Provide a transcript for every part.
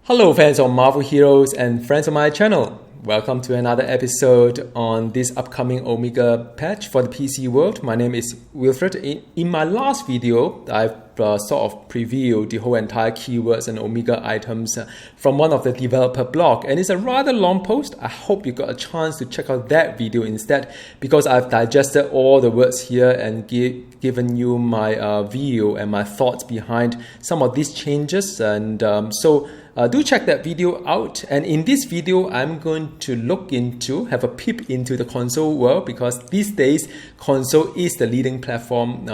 Hello fans of Marvel heroes and friends of my channel. Welcome to another episode on this upcoming Omega patch for the PC world. My name is Wilfred. In my last video, I've sort of previewed the whole entire keywords and Omega items from one of the developer blog, and it's a rather long post. I hope you got a chance to check out that video instead, because I've digested all the words here and given you my view and my thoughts behind some of these changes. And do check that video out. And in this video, I'm going to have a peep into the console world, because these days console is the leading platform,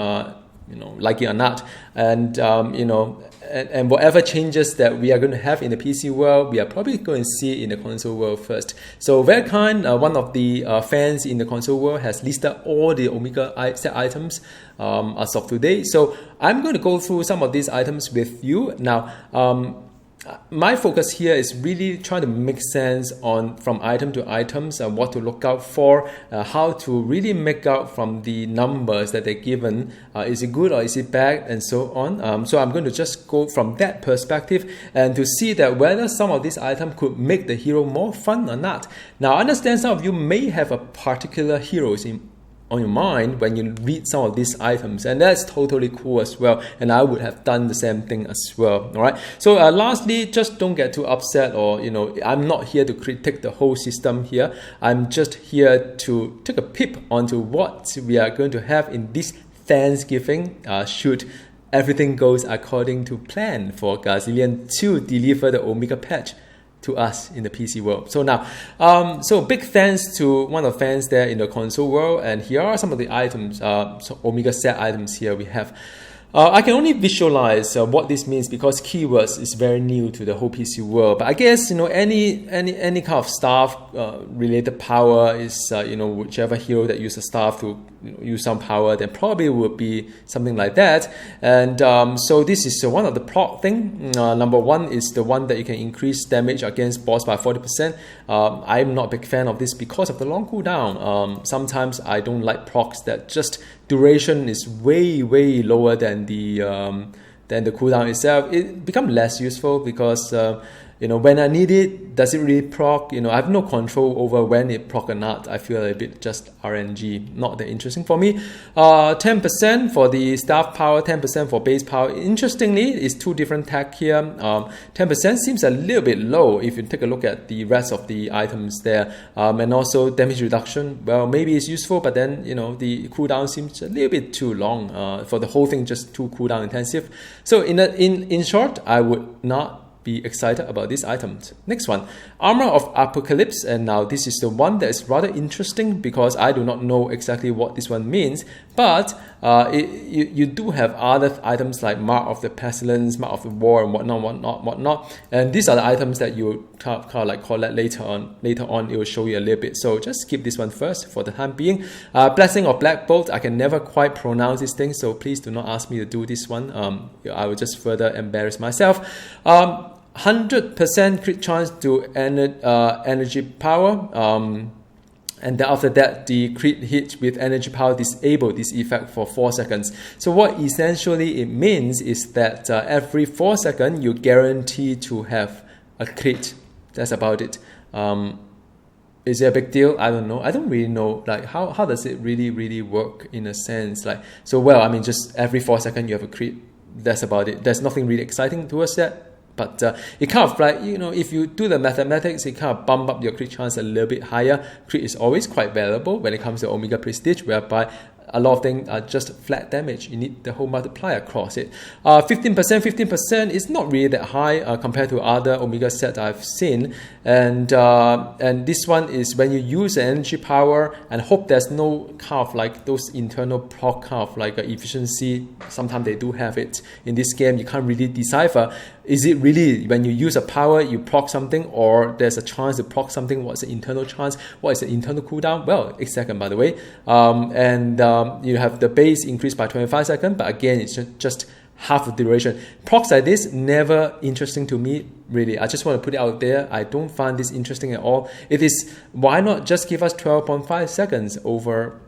like it or not. And and whatever changes that we are going to have in the PC world, we are probably going to see in the console world first. So very kind, one of the fans in the console world has listed all the Omega set items as of today. So I'm going to go through some of these items with you now. My focus here is really trying to make sense from item to items and what to look out for, how to really make out from the numbers that they're given, is it good or is it bad, and so on. So I'm going to just go from that perspective and to see that whether some of these items could make the hero more fun or not. Now I understand some of you may have a particular heroes on your mind when you read some of these items, and that's totally cool as well, and I would have done the same thing as well. All right, so lastly, just don't get too upset, or I'm not here to critique the whole system here. I'm just here to take a peep onto what we are going to have in this Thanksgiving, should everything goes according to plan for Gazillion to deliver the Omega patch to us in the PC world. So now, so big thanks to one of the fans there in the console world, and here are some of the items, so Omega set items here we have. I can only visualize what this means, because keywords is very new to the whole PC world. But I guess any kind of staff related power is whichever hero that uses staff to use some power, then probably would be something like that. And so this is one of the proc thing. Number one is the one that you can increase damage against boss by 40%. I'm not a big fan of this because of the long cooldown. Sometimes I don't like procs that just duration is way lower than the cooldown itself. It becomes less useful because when I need it, does it really proc? I have no control over when it proc or not. I feel a bit just RNG, not that interesting for me. 10% for the staff power, 10% for base power. Interestingly, it's two different tag here. 10% seems a little bit low if you take a look at the rest of the items there. And also damage reduction, well, maybe it's useful, but then the cooldown seems a little bit too long for the whole thing, just too cooldown intensive. So in short, I would not be excited about these items. Next one, Armor of Apocalypse, and now this is the one that is rather interesting because I do not know exactly what this one means, but you do have other items like Mark of the Pestilence, Mark of the War, and whatnot, and these are the items that you kind of like collect later on. Later on, it will show you a little bit, so just skip this one first for the time being. Blessing of Black Bolt, I can never quite pronounce this thing, so please do not ask me to do this one. I will just further embarrass myself. 100% crit chance to energy power, and then after that the crit hit with energy power disable this effect for 4 seconds. So what essentially it means is that every 4 seconds you guarantee to have a crit. That's about it. Is it a big deal? I don't know. I don't really know, like how does it really work in a sense, like, so well, I mean, just every 4 seconds you have a crit. That's about it. There's nothing really exciting towards that. But it kind of like, if you do the mathematics, it kind of bump up your crit chance a little bit higher. Crit is always quite valuable when it comes to Omega Prestige, whereby a lot of things are just flat damage. You need the whole multiplier across it. 15% is not really that high compared to other Omega sets I've seen. And this one is when you use the energy power and hope there's no kind of like those internal proc kind of like efficiency. Sometimes they do have it in this game. You can't really decipher. Is it really when you use a power, you proc something, or there's a chance to proc something? What's the internal chance? What is the internal cooldown? Well, 8 seconds, by the way. You have the base increased by 25 seconds, but again, it's just half the duration. Procs like this, never interesting to me, really. I just want to put it out there. I don't find this interesting at all. It is, why not just give us 12.5 seconds over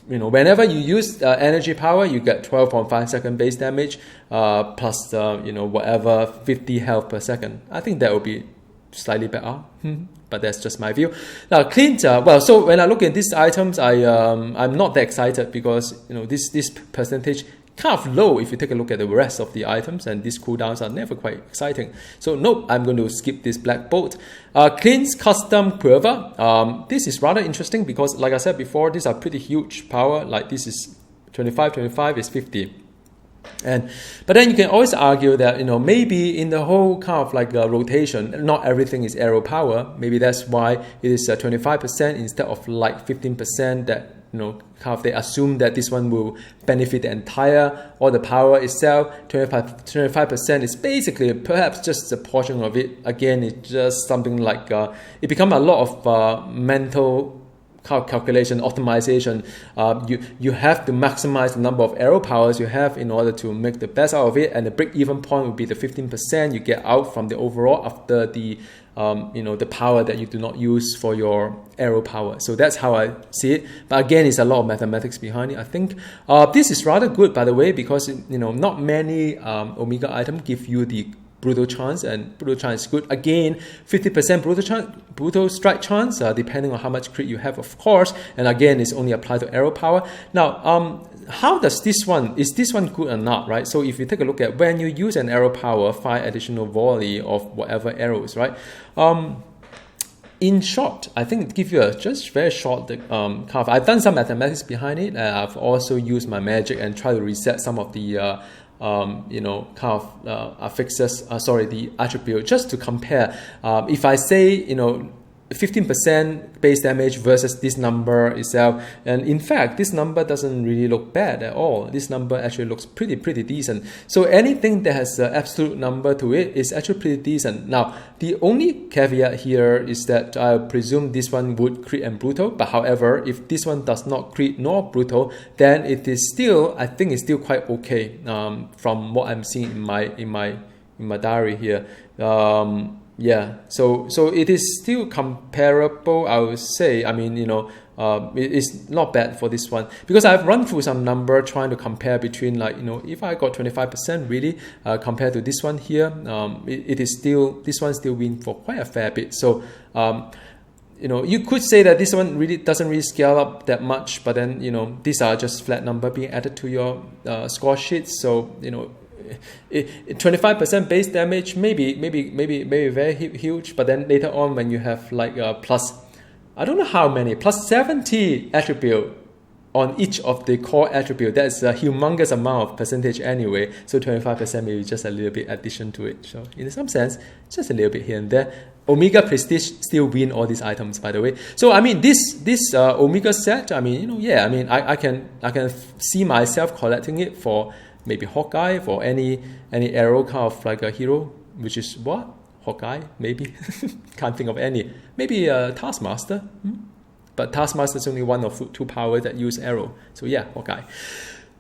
whenever you use energy power, you get 12.5 second base damage plus whatever 50 health per second. I think that would be slightly better. But that's just my view. Now, cleaned. So when I look at these items, I'm not that excited because this percentage kind of low if you take a look at the rest of the items, and these cooldowns are never quite exciting. So nope, I'm going to skip this Black Bolt. Clean's custom Purva. This is rather interesting because, like I said before, these are pretty huge power. Like this is 25 is 50. But then you can always argue that maybe in the whole kind of like rotation, not everything is arrow power. Maybe that's why it is 25% instead of like 15%. That kind of they assume that this one will benefit the entire or the power itself. 25% is basically perhaps just a portion of it. Again, it's just something like it becomes a lot of mental calculation, optimization. You have to maximize the number of arrow powers you have in order to make the best out of it, and the break-even point would be the 15% you get out from the overall after the the power that you do not use for your arrow power. So that's how I see it. But again, it's a lot of mathematics behind it. I think this is rather good, by the way, because not many Omega items give you the brutal chance, and brutal chance is good. Again, 50% brutal strike chance, depending on how much crit you have, of course. And again, it's only applied to arrow power. Now, how does this one, is this one good or not, right? So if you take a look at when you use an arrow power, 5 additional volley of whatever arrows, right? In short, I think it gives you a just very short kind of, I've done some mathematics behind it. I've also used my magic and try to reset some of the kind of affixes, the attribute, just to compare. If I say, 15% base damage versus this number itself, and in fact, this number doesn't really look bad at all. This number actually looks pretty decent. So anything that has an absolute number to it is actually pretty decent. Now, the only caveat here is that I presume this one would crit and brutal, but however, if this one does not crit nor brutal, then it is still, I think it's still quite okay from what I'm seeing in my diary here. Yeah, so it is still comparable, I would say. I mean, it's not bad for this one, because I've run through some number trying to compare between, like, if I got 25% really compared to this one here, it is still, this one still win for quite a fair bit. So you could say that this one really doesn't really scale up that much, but then these are just flat number being added to your score sheets. So 25% base damage, maybe very huge, but then later on when you have like plus, I don't know how many, plus 70 attribute on each of the core attribute, that's a humongous amount of percentage anyway. So 25% maybe just a little bit addition to it. So in some sense, just a little bit here and there. Omega Prestige still win all these items, by the way. So I mean, this Omega set, I mean, I can see myself collecting it for maybe Hawkeye, for any arrow kind of like a hero, which is what? Hawkeye, maybe. Can't think of any. Maybe Taskmaster. But Taskmaster is only one of 2 powers that use arrow. So yeah, Hawkeye.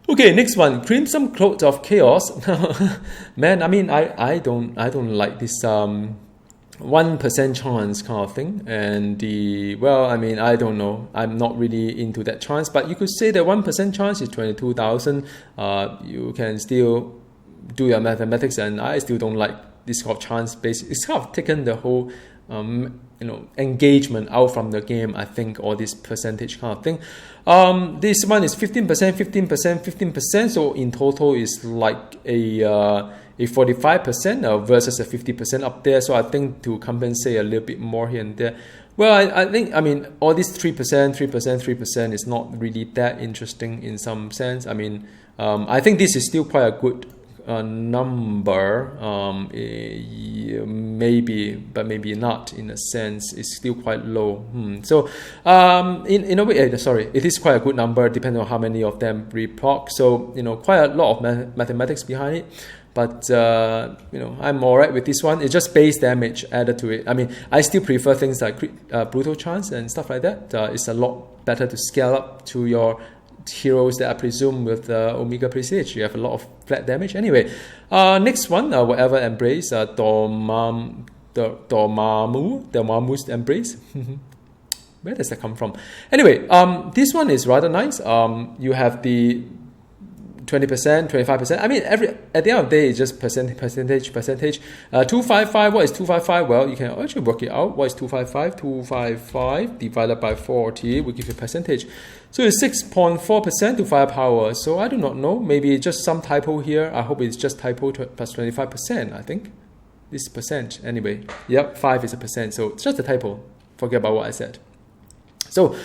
Okay, next one, Crimson Cloak of Chaos. Man, I mean, I don't like this 1% chance kind of thing, and I don't know, I'm not really into that chance, but you could say that 1% chance is 22,000. You can still do your mathematics, and I still don't like this kind of chance based. It's kind of taken the whole engagement out from the game, I think, or this percentage kind of thing. This one is 15%, so in total is like a 45% versus a 50% up there. So I think to compensate a little bit more here and there. Well, I think, I mean, all these 3% is not really that interesting in some sense. I mean, I think this is still quite a good number, maybe, but maybe not in a sense. It's still quite low. So in a way, sorry, it is quite a good number depending on how many of them reproc. So quite a lot of mathematics behind it. But I'm alright with this one. It's just base damage added to it. I mean, I still prefer things like brutal chance and stuff like that. It's a lot better to scale up to your heroes that I presume with Omega Prestige. You have a lot of flat damage. Anyway, next one, whatever embrace, Dormammu's embrace. Where does that come from? Anyway, this one is rather nice. You have the 20%, 25%. I mean, at the end of the day, it's just percentage. 255. What is 255? Well, you can actually work it out. What is 255? 255 divided by 40 will give you a percentage. So it's 6.4% to firepower. So I do not know. Maybe just some typo here. I hope it's just typo plus 25%. I think this percent. Anyway, yep, 5 is a percent. So it's just a typo. Forget about what I said. So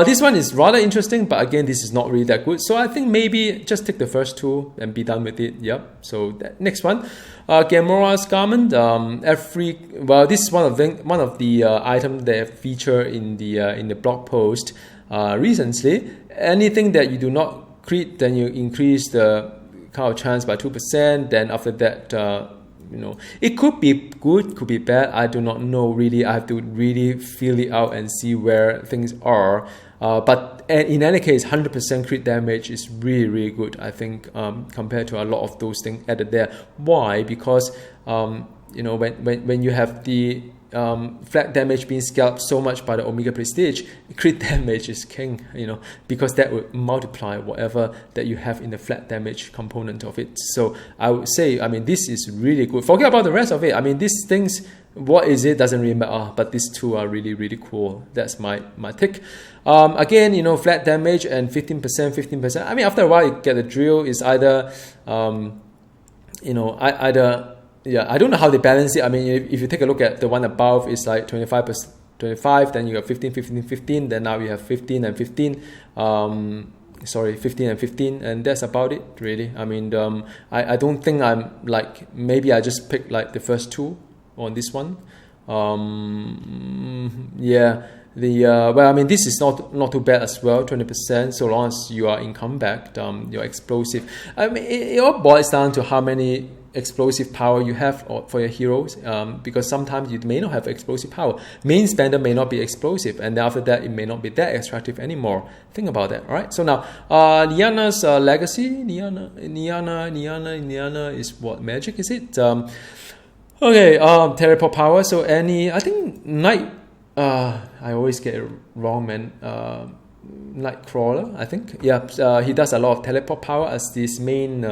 this one is rather interesting, but again, this is not really that good. So I think maybe just take the first two and be done with it. Yep. So next one, Gamora's garment. This is one of the items that feature in the blog post recently. Anything that you do not crit, then you increase the kind of chance by 2%. Then after that. It could be good, could be bad. I do not know really. I have to really feel it out and see where things are. But in any case, 100% crit damage is really, really good, I think, compared to a lot of those things added there. Why? Because when you have the flat damage being scalped so much by the Omega Prestige, crit damage is king, because that would multiply whatever that you have in the flat damage component of it. So I would say, this is really good. Forget about the rest of it. These things, what is it, doesn't really matter, but these two are really, really cool. That's my take. Again, flat damage and 15%. After a while, you get the drill. Is either, I don't know how they balance it. If you take a look at the one above, it's like 25%, 25, then you have 15, then now you have 15 and 15. 15 and 15, and that's about it, really. I don't think I'm maybe I just picked the first two on this one. This is not too bad as well, 20%, so long as you are in combat, you're explosive. It all boils down to how many explosive power you have for your heroes, because sometimes you may not have explosive power. Main spender may not be explosive, and then after that it may not be that extractive anymore. Think about that. All right, so now Niana's legacy. Niana is what, magic, is it? Teleport power. So I think Night, I always get it wrong, man. Nightcrawler, I think. He does a lot of teleport power as this main,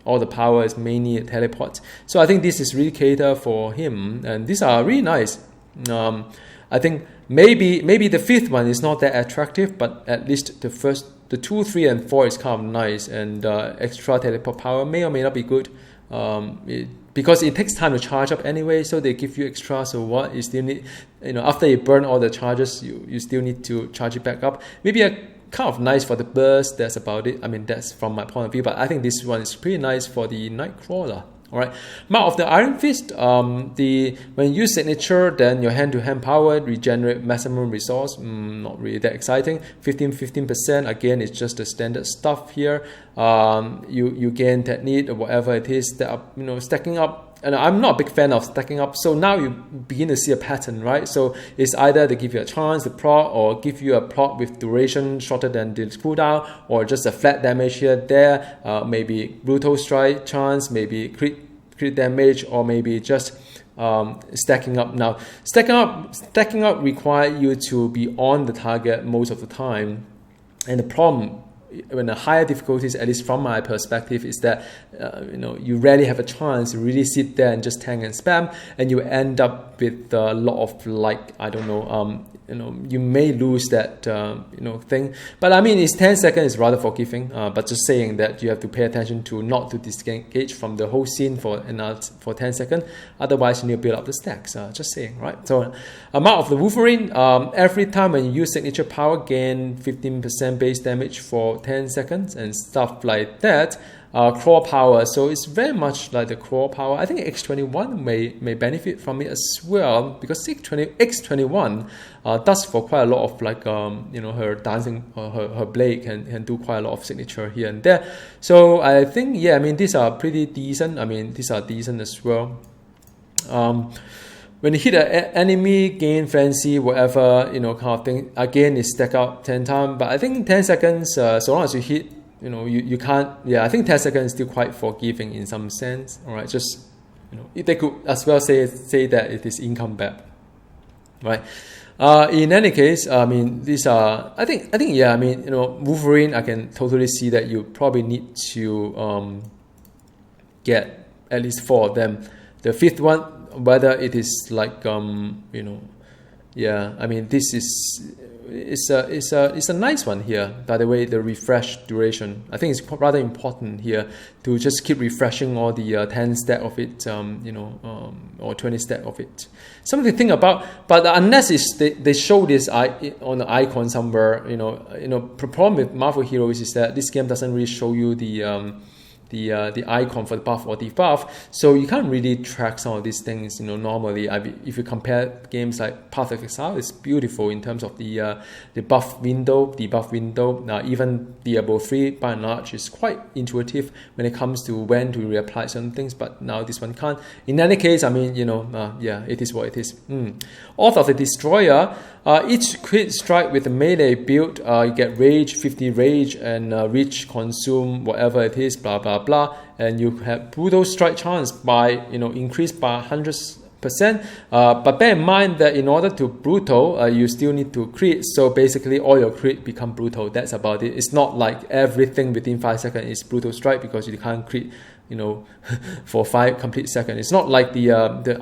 all the power is mainly teleport. So I think this is really catered for him, and these are really nice. I think maybe the fifth one is not that attractive, but at least the 2, 3, and 4 is kind of nice, and extra teleport power may or may not be good. Because it takes time to charge up anyway, so they give you extra. So what you still need, after you burn all the charges, you still need to charge it back up. Maybe kind of nice for the burst. That's about it. That's from my point of view, but I think this one is pretty nice for the Nightcrawler. All right, Mark of the Iron Fist. When you use signature, then your hand-to-hand power regenerate maximum resource. Not really that exciting. 15%. Again, it's just the standard stuff here. You gain technique or whatever it is that stacking up. And I'm not a big fan of stacking up. So now you begin to see a pattern, right? So it's either they give you a chance to proc, or give you a proc with duration shorter than the cooldown, or just a flat damage here, there. Maybe brutal strike chance, maybe crit damage, or maybe just stacking up. Now, stacking up require you to be on the target most of the time. And the problem when the higher difficulties, at least from my perspective, is that you rarely have a chance to really sit there and just tank and spam, and you end up with a lot of you may lose that thing. But it's 10 seconds is rather forgiving. But just saying that you have to pay attention to not to disengage from the whole scene for 10 seconds. Otherwise, you need to build up the stacks. Just saying, right? So, Mark of the Wolverine. Every time when you use signature power, gain 15% base damage for 10 seconds and stuff like that. Claw power, so it's very much like the claw power. I think X21 may benefit from it as well, because X21 does for quite a lot of her dancing, her blade can do quite a lot of signature here and there. So I think these are pretty decent. These are decent as well. When you hit an enemy, gain frenzy, whatever kind of thing. Again, it's stack up 10 times, but I think 10 seconds. So long as you hit. You can't. I think 10 seconds is still quite forgiving in some sense. All right, just they could as well say that it is in combat, right? In any case, I mean, these are, I think, yeah, I mean, Wolverine, I can totally see that you probably need to get at least 4 of them. The 5th one, whether it is like, yeah, I mean, this is, it's a nice one here. By the way, the refresh duration, I think it's rather important here to just keep refreshing all the 10 stack of it, or 20 stack of it. Something to think about. But unless they show this on the icon somewhere, the problem with Marvel Heroes is that this game doesn't really show you the icon for the buff or debuff, so you can't really track some of these things. Normally, if you compare games like Path of Exile, it's beautiful in terms of the buff window, debuff window. Now, even Diablo 3 by and large is quite intuitive when it comes to when to reapply certain things, but now this one can't. In any case, I mean, yeah, it is what it is. Author of the Destroyer. Each crit strike with the melee build, you get rage, 50 rage, and reach, consume, whatever it is, blah blah blah, and you have brutal strike chance by increased by 100%. But bear in mind that in order to brutal, you still need to crit. So basically, all your crit become brutal. That's about it. It's not like everything within 5 seconds is brutal strike because you can't crit for 5 complete seconds. It's not like the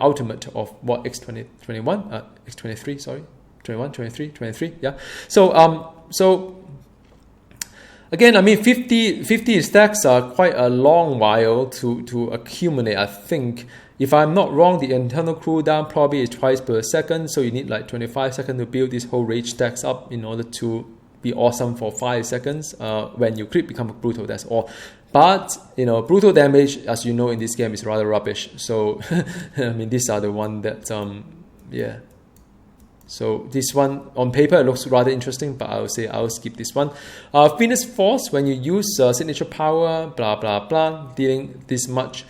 ultimate of what X23, sorry. 21, 23, 23, yeah. So again, I mean, 50 stacks are quite a long while to accumulate. I think, if I'm not wrong, the internal cooldown probably is twice per second, so you need like 25 seconds to build this whole rage stacks up in order to be awesome for 5 seconds. When you crit, become brutal, that's all. But, brutal damage, as you know, in this game is rather rubbish. So, I mean, these are the one that, yeah. So this one on paper looks rather interesting, but I would say I'll skip this one. Phoenix Force, when you use signature power, blah blah blah, dealing this much.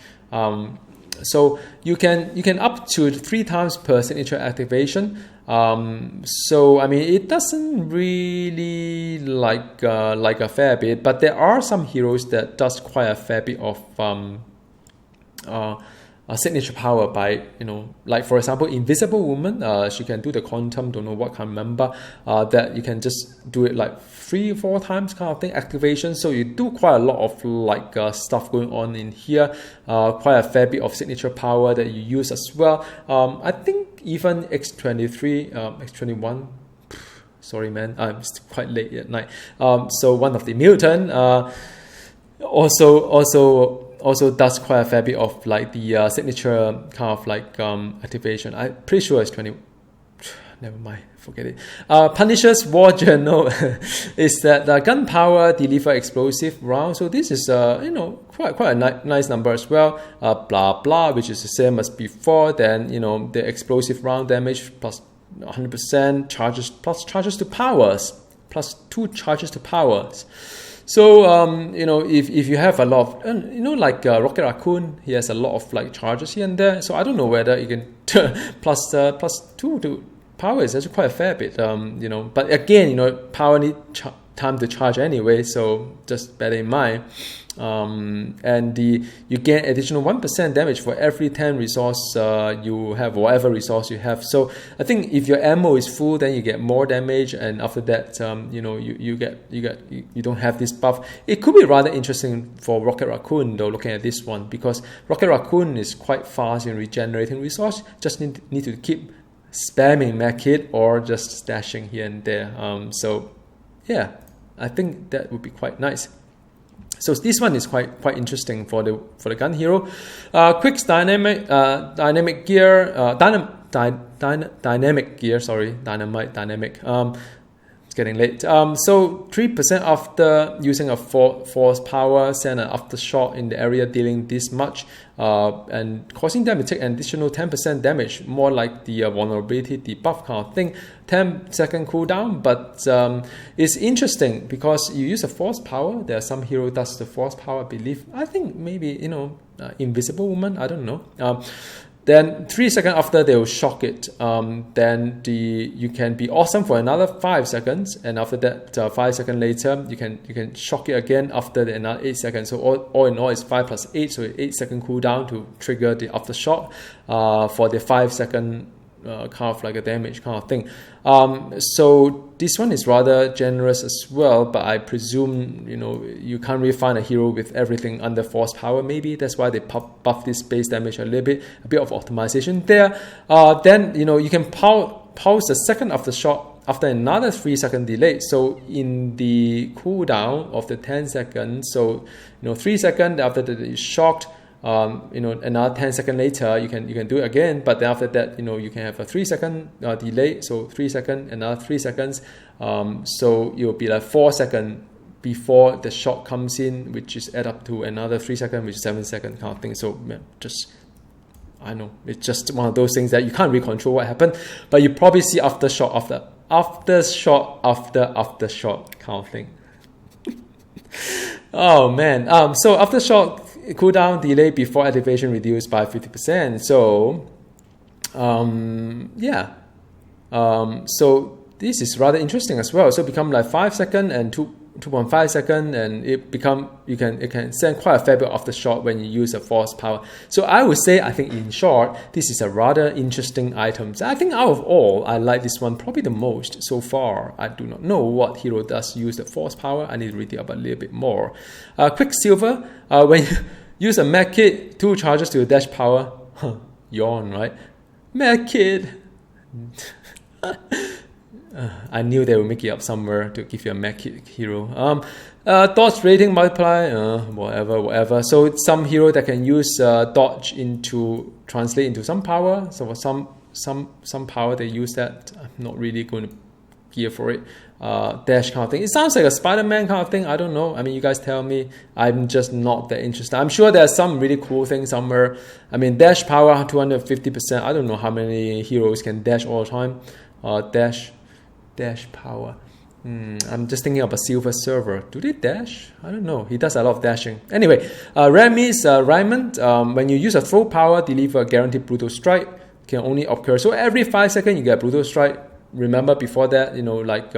So you can up to 3 times per signature activation. So I mean, it doesn't really like a fair bit, but there are some heroes that does quite a fair bit of signature power by, like for example, Invisible Woman, she can do the quantum, don't know what, can't remember, that you can just do it like 3-4 times kind of thing, activation. So you do quite a lot of like stuff going on in here, quite a fair bit of signature power that you use as well. I think even X23, X21, sorry man, it's quite late at night. So one of the mutant, also does quite a fair bit of like the signature kind of like activation. I'm pretty sure it's 20. Never mind, forget it. Punisher's War Journal is that gunpowder deliver explosive round. So this is quite a nice number as well. Blah blah, which is the same as before. Then the explosive round damage plus 100% charges plus charges to powers plus 2 charges to powers. So if you have a lot of like Rocket Raccoon, he has a lot of like charges here and there. So I don't know whether you can plus 2 to power is actually quite a fair bit. But again, power need time to charge anyway. So just bear in mind. And you gain additional 1% damage for every 10 resource you have, whatever resource you have. So I think if your ammo is full, then you get more damage, and after that, you don't have this buff. It could be rather interesting for Rocket Raccoon though, looking at this one, because Rocket Raccoon is quite fast in regenerating resource. Just need to keep spamming medkit or just stashing here and there. So yeah, I think that would be quite nice. So this one is quite interesting for the gun hero. Quick's dynamic gear, dynamic gear. Sorry, dynamic. It's getting late. So 3% after using a force power, send an aftershock in the area dealing this much, and causing them to take an additional 10% damage, more like the vulnerability debuff kind of thing. 10-second cooldown, but it's interesting because you use a force power. There are some hero does the force power, I believe. I think maybe Invisible Woman. I don't know. Then 3 seconds after they will shock it. Then you can be awesome for another 5 seconds, and after that 5 seconds later you can shock it again after another 8 seconds. So all in all it's 5 plus 8, so 8-second cooldown to trigger the aftershock for the 5 second kind of like a damage kind of thing. So this one is rather generous as well, but I presume, you know, you can't really find a hero with everything under force power. Maybe that's why they buff this base damage a little bit, a bit of optimization there. Then, you know, you can pause the second of the shot after another 3-second delay. So in the cooldown of the 10 seconds, so, you know, 3 seconds after the shocked, you know, another 10 seconds later, you can do it again. But then after that, you know, you can have a 3-second delay. So 3 seconds, another 3 seconds. So it will be like 4 seconds before the shot comes in, which is add up to another 3 seconds, which is 7 seconds kind of thing. So man, I know it's just one of those things that you can't really control what happened, but you probably see aftershock kind of thing. Oh man. So aftershock cooldown delay before activation reduced by 50%. So so this is rather interesting as well. So become like 5 seconds and 2.5 seconds, and it can send quite a fair bit of the shot when you use a force power. So I would say, I think in short, this is a rather interesting item. So I think out of all, I like this one probably the most so far. I do not know what hero does use the force power. I need to read it up a little bit more. Quicksilver, when you use a med kit, 2 charges to your dash power. Yawn, right? Med kit. I knew they would make it up somewhere to give you a mech hero. Dodge rating multiply, whatever. So it's some hero that can use dodge translate into some power. So for some power they use that. I'm not really going to gear for it. Dash kind of thing. It sounds like a Spider-Man kind of thing. I don't know. I mean, you guys tell me. I'm just not that interested. I'm sure there's some really cool thing somewhere. I mean, dash power 250%. I don't know how many heroes can dash all the time. Dash power. I'm just thinking of a Silver Server. Do they dash? I don't know. He does a lot of dashing. Anyway, Remy's Raymond. When you use a throw power, deliver a guaranteed brutal strike. Can only occur. So every 5 seconds you get a brutal strike. Remember before that, you know, like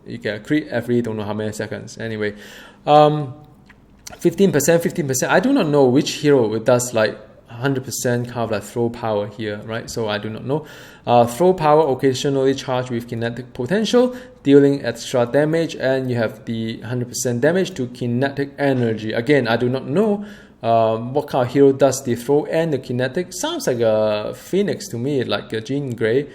you get a crit every don't know how many seconds. Anyway, 15%. I do not know which hero it does like 100% kind of like throw power here, right? So I do not know. Throw power occasionally charged with kinetic potential, dealing extra damage, and you have the 100% damage to kinetic energy. Again, I do not know what kind of hero does the throw and the kinetic. Sounds like a Phoenix to me, like a Jean Grey.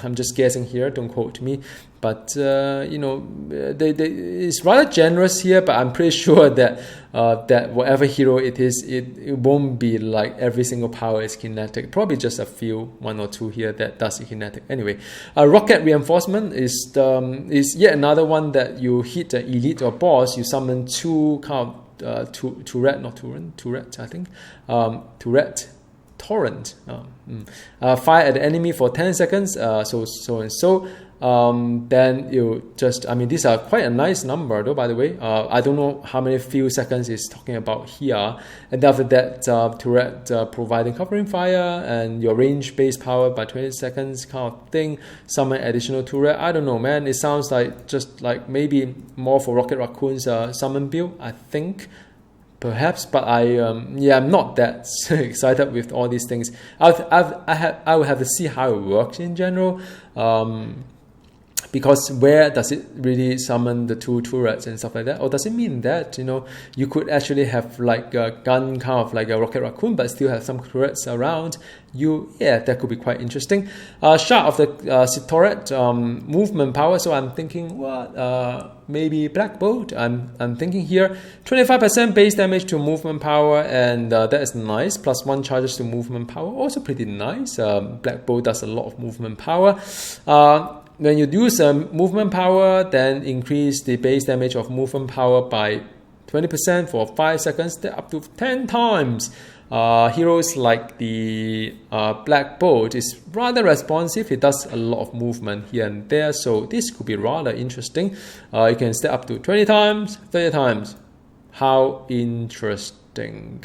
I'm just guessing here, don't quote me. But, you know, it's rather generous here, but I'm pretty sure that that whatever hero it is, it won't be like every single power is kinetic. Probably just a few, 1 or 2 here that does it kinetic. Anyway, rocket reinforcement is yet another one that you hit the elite or boss, you summon 2 kind of Tourette, I think. Torrent. Fire at the enemy for 10 seconds. So. Then you just, I mean, these are quite a nice number though, by the way. I don't know how many few seconds it's talking about here. And after that, turret providing covering fire and your range base power by 20 seconds kind of thing. Summon additional turret. I don't know, man. It sounds like just like maybe more for Rocket Raccoon's summon build, I think. Perhaps, but I'm not that excited with all these things. I will have to see how it works in general. Because where does it really summon the 2 turrets and stuff like that? Or does it mean that, you know, you could actually have like a gun kind of like a Rocket Raccoon, but still have some turrets around you? Yeah, that could be quite interesting. Shot of the Citoret, movement power. So I'm thinking, maybe Black Bolt. I'm thinking here 25% base damage to movement power, and that is nice. Plus 1 charges to movement power, also pretty nice. Black Bolt does a lot of movement power. When you use movement power, then increase the base damage of movement power by 20% for 5 seconds, up to 10 times. Heroes like the Black Bolt is rather responsive. It does a lot of movement here and there, so this could be rather interesting. You can step up to 20 times, 30 times. How interesting.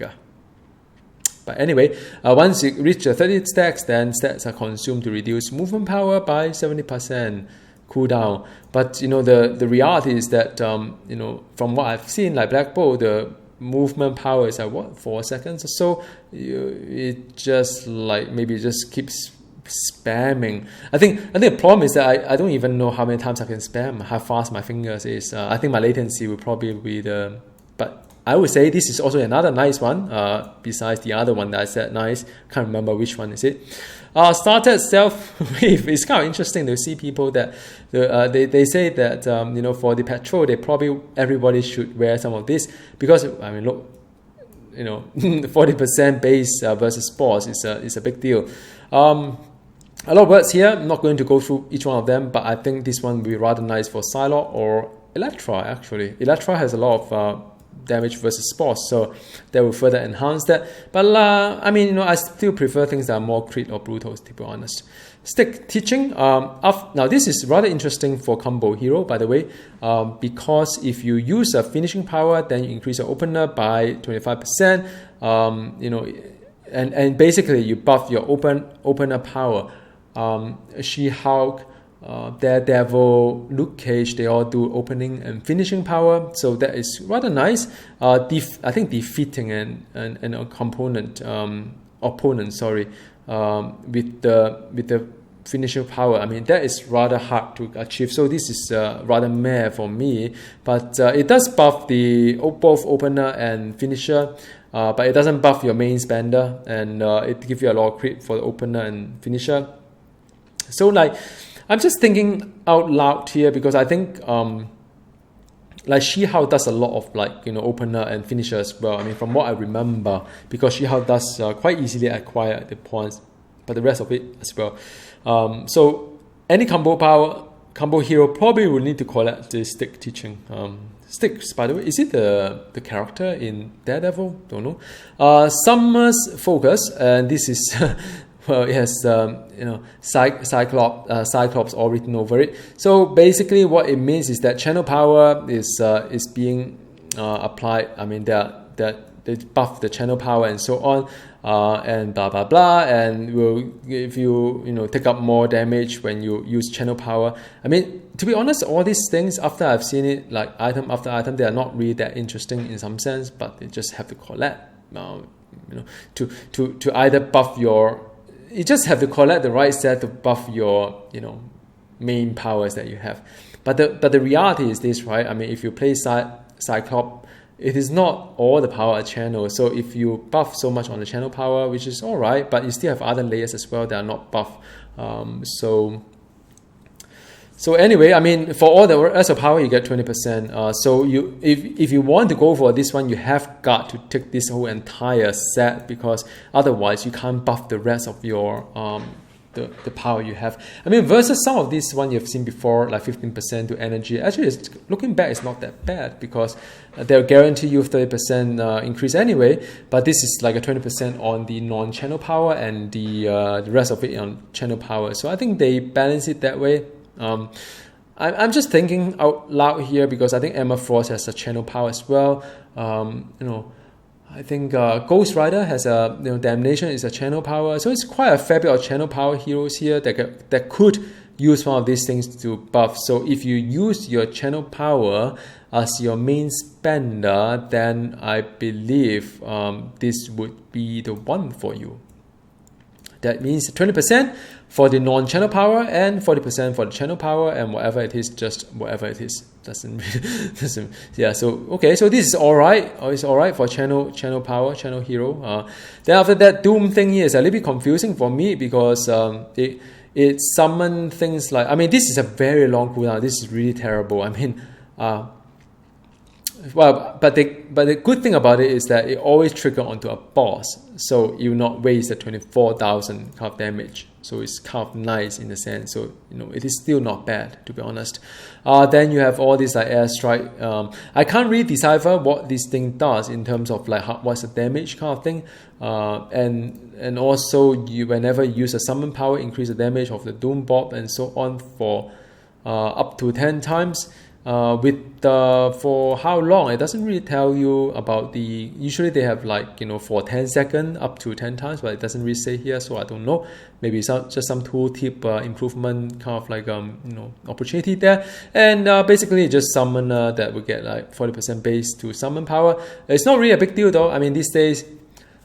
But anyway, once you reach the 30 stacks, then stacks are consumed to reduce movement power by 70% cooldown. But you know, the reality is that you know, from what I've seen, like Black Bolt, the movement power is at 4 seconds or so. It just like maybe just keeps spamming. I think the problem is that I don't even know how many times I can spam, how fast my fingers is. I think my latency will probably be but I would say this is also another nice one, besides the other one that I said nice. Can't remember which one is it. Started self-wave. It's kind of interesting to see people that they say that for the patrol, everybody should wear some of this, because I mean, look, 40% base versus sports is a big deal. A lot of words here. I'm not going to go through each one of them, but I think this one will be rather nice for Psylocke or Electra. Actually, Electra has a lot of damage versus sports, so that will further enhance that. But I mean, I still prefer things that are more crit or brutal, to be honest. Stick teaching. Now this is rather interesting for combo hero, by the way, because if you use a finishing power, then you increase your opener by 25%. And basically you buff your opener power. She-Hulk, Daredevil, Luke Cage, they all do opening and finishing power, so that is rather nice. I think defeating an opponent, with the finishing power, I mean, that is rather hard to achieve. So this is rather meh for me, but it does buff both opener and finisher. But it doesn't buff your main spender, and it gives you a lot of crit for the opener and finisher. So I'm just thinking out loud here, because I think She-Hulk does a lot of opener and finisher as well. I mean, from what I remember, because She-Hulk does quite easily acquire the points, but the rest of it as well. So any combo hero probably will need to collect the stick teaching. Sticks, by the way, is it the character in Daredevil? Don't know. Summer's focus, and this is well, it has Cyclops all written over it. So basically, what it means is that channel power is being applied. I mean, they buff the channel power and so on, and blah blah blah, and will give you take up more damage when you use channel power. I mean, to be honest, all these things, after I've seen it like item after item, they are not really that interesting in some sense, but they just have to collect to either buff your. You just have to collect the right set to buff your main powers that you have. But the reality is this, right? I mean, if you play Cyclops, it is not all the power a channel. So if you buff so much on the channel power, which is all right, but you still have other layers as well that are not buff. So anyway, I mean, for all the rest of power, you get 20%. So if you want to go for this one, you have got to take this whole entire set, because otherwise you can't buff the rest of your the power you have. I mean, versus some of these one you've seen before, like 15% to energy. Actually, looking back, it's not that bad, because they'll guarantee you 30% increase anyway. But this is like a 20% on the non-channel power, and the rest of it on channel power. So I think they balance it that way. I'm just thinking out loud here, because I think Emma Frost has a channel power as well. I think Ghost Rider has a Damnation is a channel power. So it's quite a fair bit of channel power heroes here that could use one of these things to buff. So if you use your channel power as your main spender, then I believe this would be the one for you. That means 20% for the non-channel power and 40% for the channel power, and whatever it is, just whatever it is. Doesn't yeah. So okay, so this is all right. It's all right for channel power, channel hero. Then after that, Doom thing here is a little bit confusing for me, because it summon things like, I mean, this is a very long cooldown. This is really terrible. I mean, well, but the good thing about it is that it always triggers onto a boss, so you will not waste the 24,000 kind of damage. So it's kind of nice in a sense. So it is still not bad, to be honest. Then you have all these like airstrike. I can't really decipher what this thing does in terms of like what's the damage kind of thing. And also whenever you use a summon power, increase the damage of the Doom Bob and so on for up to 10 times. For how long, it doesn't really tell you about the. Usually they have like for 10 seconds up to 10 times, but it doesn't really say here, so I don't know. Maybe just some tooltip improvement kind of like opportunity there. And basically just summoner that will get like 40% base to summon power. It's not really a big deal though. I mean, these days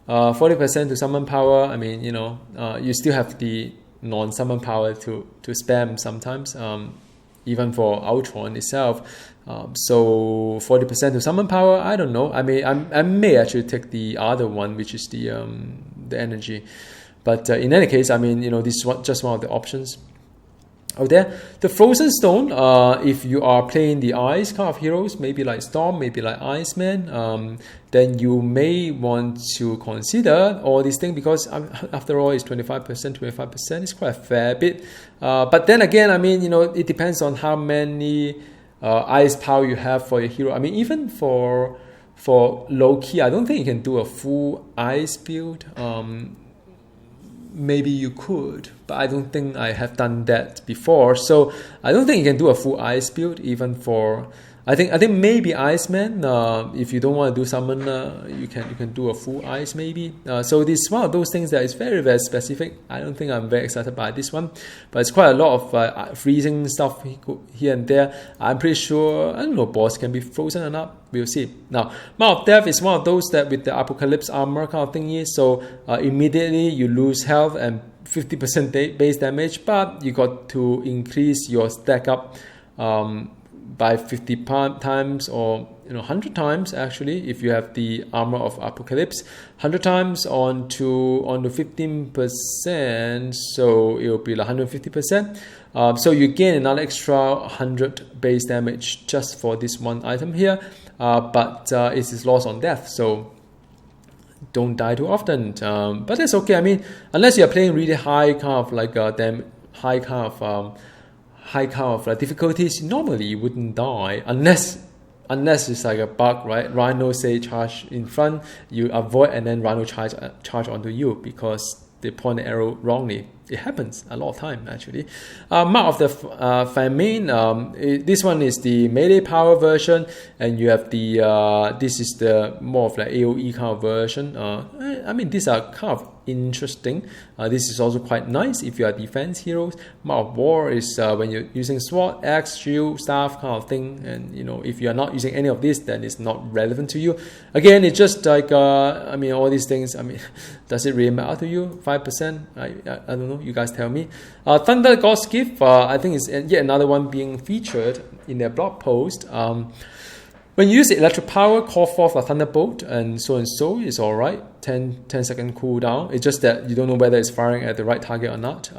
40% to summon power, I mean you still have the non-summon power to spam sometimes, even for Ultron itself. So 40% to summon power, I don't know. I may actually take the other one, which is the energy. But in any case, I mean, this is just one of the options out there. The Frozen Stone, if you are playing the ice kind of heroes, maybe like Storm, maybe like Iceman, then you may want to consider all these things, because after all, it's 25%. It's quite a fair bit. But then again, I mean, it depends on how many ice power you have for your hero. I mean, even for Loki, I don't think you can do a full ice build. Maybe you could, but I don't think I have done that before. So I don't think you can do a full ice build even for. I think maybe Iceman. If you don't want to do summon, you can do a full ice maybe. So this is one of those things that is very, very specific. I don't think I'm very excited by this one, but it's quite a lot of freezing stuff here and there. I'm pretty sure, I don't know, boss can be frozen or not. We'll see. Now, Mouth of Death is one of those that with the Apocalypse armor kind of thingy. So immediately you lose health and 50% base damage, but you got to increase your stack up by 50 times, or 100 times actually, if you have the armor of Apocalypse, 100 times onto 15%, so it will be like 150%. So you gain another extra 100 base damage just for this one item here, but it is lost on death, so don't die too often. But that's okay. I mean, unless you're playing really high kind of like high kind of difficulties, normally you wouldn't die unless it's like a bug, right? Rhino say charge in front, you avoid, and then Rhino charge onto you because they point the arrow wrongly. It happens a lot of time actually. Mark of the Famine. This one is the melee power version, and you have the this is the more of like AOE kind of version. I mean, these are kind of interesting. This is also quite nice if you are defense heroes. Mark of War is when you're using sword, axe, shield, staff kind of thing, and if you are not using any of this, then it's not relevant to you. Again, it's just like I mean, all these things. I mean, does it really matter to you? 5%? I don't know. You guys tell me. Thunder God's Gift, I think is yet another one being featured in their blog post. When you use electric power, call forth a Thunderbolt, and so is alright. 10-second cooldown. It's just that you don't know whether it's firing at the right target or not.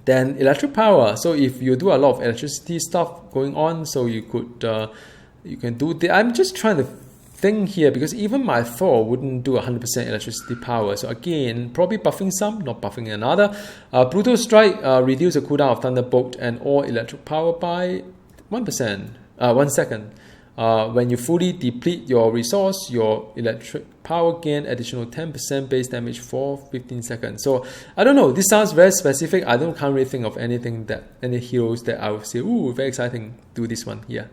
Then electric power. So if you do a lot of electricity stuff going on, so you could you can do the. I'm just trying to think here, because even my Thor wouldn't do 100% electricity power. So again, probably buffing some, not buffing another. Brutal Strike, reduce the cooldown of Thunderbolt and all electric power by 1%, 1 second. When you fully deplete your resource, your electric power gain additional 10% base damage for 15 seconds. So I don't know, this sounds very specific. I can't really think of any heroes that I would say, ooh, very exciting, do this one here.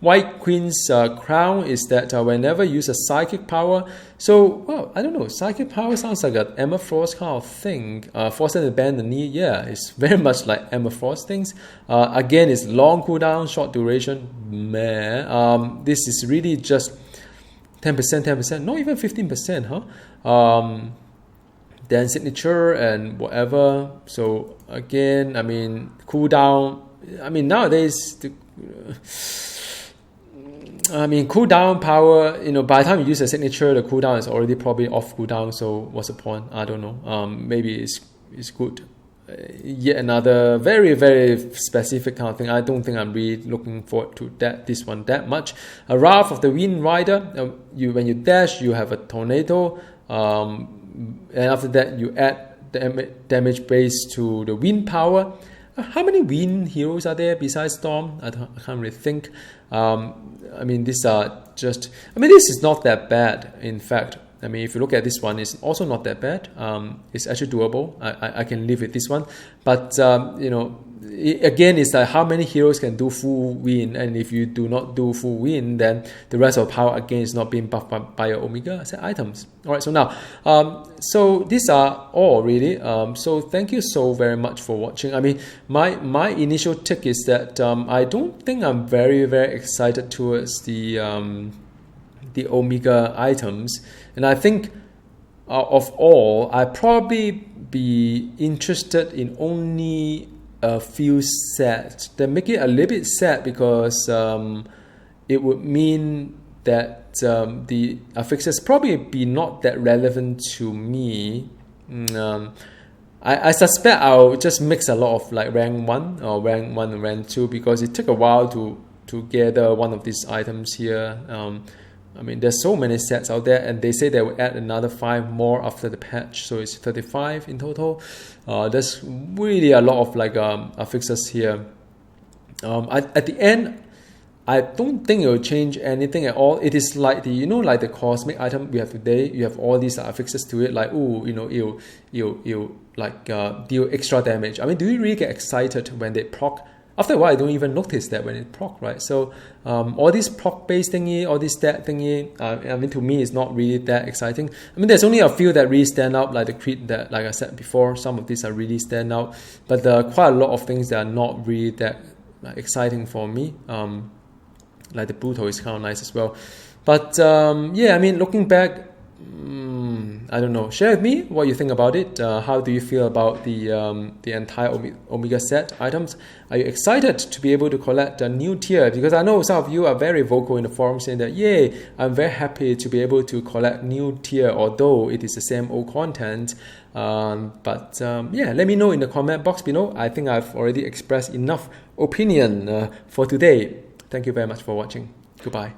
White Queen's crown is that whenever you use a psychic power, so, well, I don't know, psychic power sounds like an Emma Frost kind of thing. Force them to bend the knee, yeah, it's very much like Emma Frost things. Again, it's long cooldown, short duration, man. This is really just 10%, not even 15%, huh? Then signature and whatever. So again, I mean, cooldown, I mean, nowadays, cooldown power, by the time you use a signature, the cooldown is already probably off cooldown, so what's the point? I don't know. Maybe it's good. Yet another very, very specific kind of thing. I don't think I'm really looking forward to this one that much. A Wrath of the Wind Rider, when you dash, you have a tornado, and after that you add the damage base to the wind power. How many wind heroes are there besides Storm? I can't really think. I mean, these are just... I mean, this is not that bad, in fact. I mean, if you look at this one, it's also not that bad. It's actually doable. I can live with this one. But, again, it's like how many heroes can do full win, and if you do not do full win, then the rest of power again is not being buffed by your Omega set items. All right, so now, so these are all really. So thank you so very much for watching. I mean, my initial take is that I don't think I'm very, very excited towards the Omega items, and I think of all, I'd probably be interested in only a few sets. That make it a little bit sad because it would mean that the affixes probably be not that relevant to me. I suspect I'll just mix a lot of like rank 1 or rank 1 and rank 2 because it took a while to gather one of these items here. I mean, there's so many sets out there, and they say they will add another 5 more after the patch, so it's 35 in total. There's really a lot of like affixes here. At the end, I don't think it will change anything at all. It is like the, like the cosmic item we have today. You have all these affixes to it, like, you like deal extra damage. I mean, do you really get excited when they proc? After a while, I don't even notice that when it proc, right? So all these proc-based thingy, all this stat thingy, I mean, to me, it's not really that exciting. I mean, there's only a few that really stand out, like the crit that, like I said before, some of these are really stand out. But there are quite a lot of things that are not really that exciting for me. Like the brutal is kind of nice as well. But yeah, I mean, looking back, I don't know. Share with me what you think about it. How do you feel about the entire Omega set items? Are you excited to be able to collect a new tier? Because I know some of you are very vocal in the forum saying that, yay, I'm very happy to be able to collect new tier, although it is the same old content. But yeah, let me know in the comment box below. I think I've already expressed enough opinion for today. Thank you very much for watching. Goodbye.